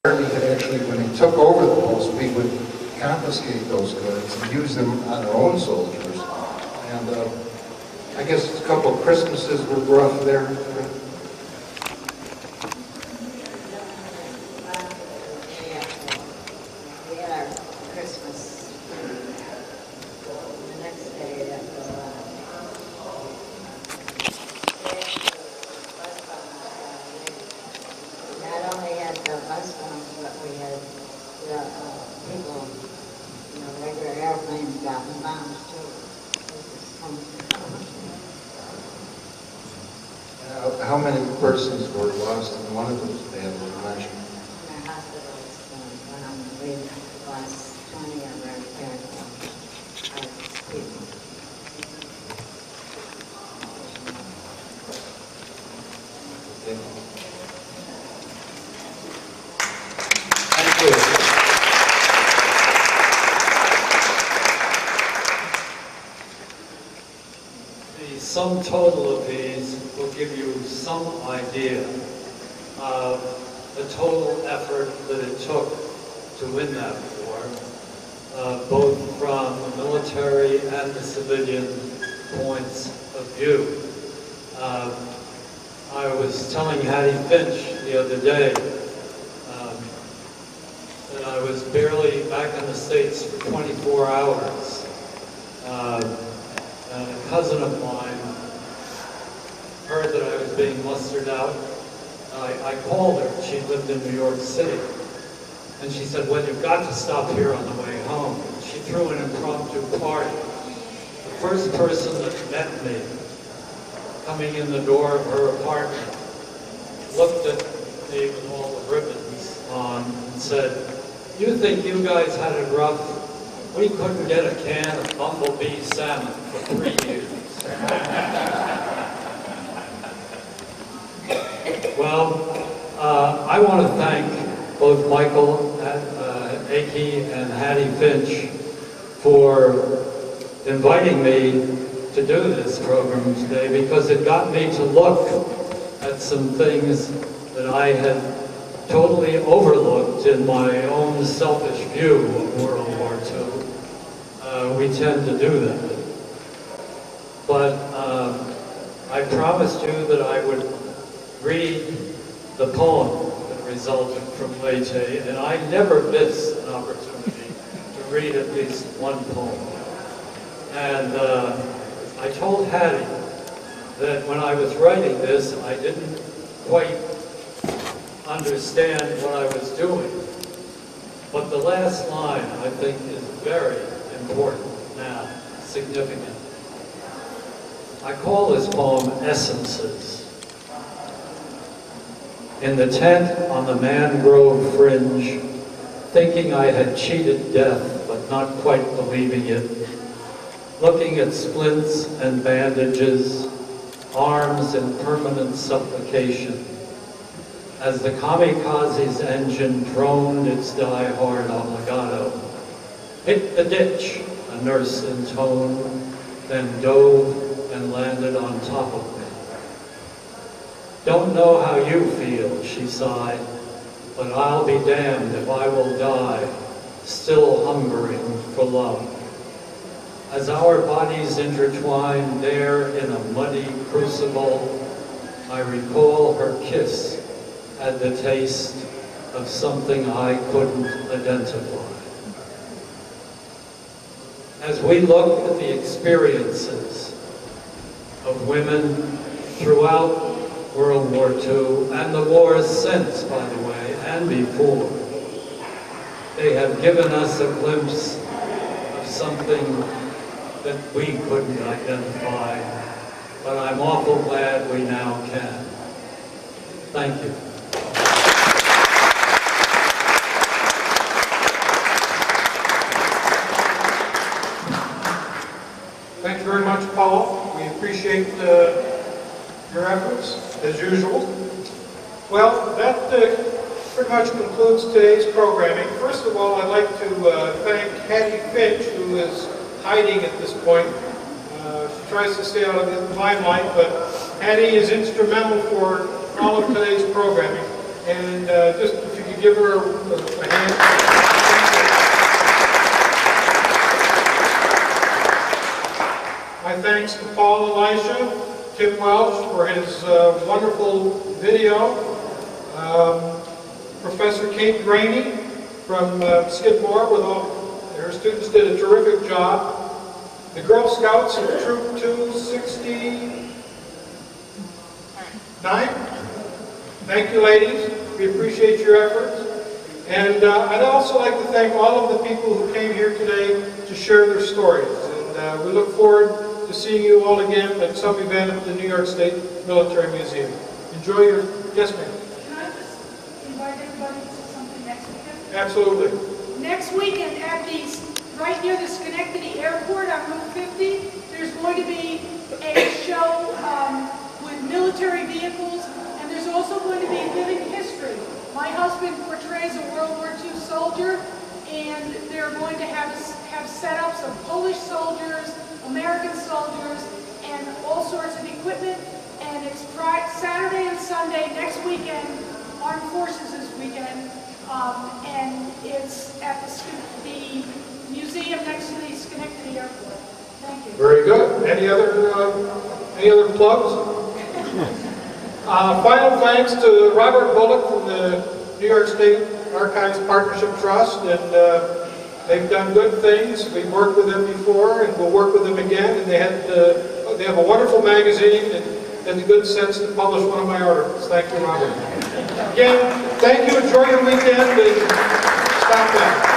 Army had actually, when he took over the post, we would confiscate those goods and use them on our own soldiers. And I guess a couple of Christmases were rough there. How many persons were lost in one of those battles you mentioned? In our hospitals, we lost 20 of our people. Thank you. The sum total of these will give you some idea of the total effort that it took to win that war, both from the military and the civilian points of view. I was telling Hattie Finch the other day that I was barely back in the States for 24 hours. And a cousin of mine heard that I was being mustered out. I called her. She lived in New York City. And she said, well, you've got to stop here on the way home. She threw an impromptu party. The first person that met me coming in the door of her apartment looked at me with all the ribbons on and said, you think you guys had it rough? We couldn't get a can of bumblebee salmon for 3 years. Well, I want to thank both Michael Aikey and Hattie Finch for inviting me to do this program today, because it got me to look at some things that I had totally overlooked in my own selfish view of World War II. We tend to do that. But I promised you that I would read the poem that resulted from Leyte, and I never miss an opportunity to read at least one poem. And I told Hattie that when I was writing this, I didn't quite understand what I was doing. But the last line, I think, is very important now, significant. I call this poem Essences. In the tent on the mangrove fringe, thinking I had cheated death, but not quite believing it, looking at splints and bandages, arms in permanent supplication, as the Kamikazi's engine droned its die-hard obligato, hit the ditch, a nurse intoned, then dove and landed on top of me. Don't know how you feel, she sighed, but I'll be damned if I will die, still hungering for love. As our bodies intertwine there in a muddy crucible, I recall her kiss had the taste of something I couldn't identify. As we look at the experiences of women throughout World War II, and the wars since, by the way, and before, they have given us a glimpse of something that we couldn't identify, but I'm awful glad we now can. Thank you. Thank you very much, Paul. We appreciate your efforts, as usual. Well, that pretty much concludes today's programming. First of all, I'd like to thank Hattie Finch, who is hiding at this point. She tries to stay out of the limelight, but Hattie is instrumental for all of today's programming. And just if you could you give her a hand? My thanks to Paul, Elisha, Tim Welch for his wonderful video, Professor Kate Graney from Skidmore with all her students did a terrific job. The Girl Scouts of Troop 269. Thank you, ladies. We appreciate your efforts. And I'd also like to thank all of the people who came here today to share their stories. And we look forward to seeing you all again at some event at the New York State Military Museum. Enjoy your... Yes, ma'am. Can I just invite everybody to something next weekend? Absolutely. Next weekend at right near the Schenectady Airport on Route 50, there's going to be a show with military vehicles, and there's also going to be living history. My husband portrays a World War II soldier, and they're going to have setups of Polish soldiers, American soldiers, and all sorts of equipment. And it's Saturday and Sunday next weekend, Armed Forces this weekend, and it's at the museum next to the Schenectady Airport. Thank you. Very good. Any other plugs? Final thanks to Robert Bullock from the New York State Archives Partnership Trust, and they've done good things. We've worked with them before, and we'll work with them again. And they have a wonderful magazine and the good sense to publish one of my articles. Thank you, Robert. Again, thank you. Enjoy your weekend, and stop back.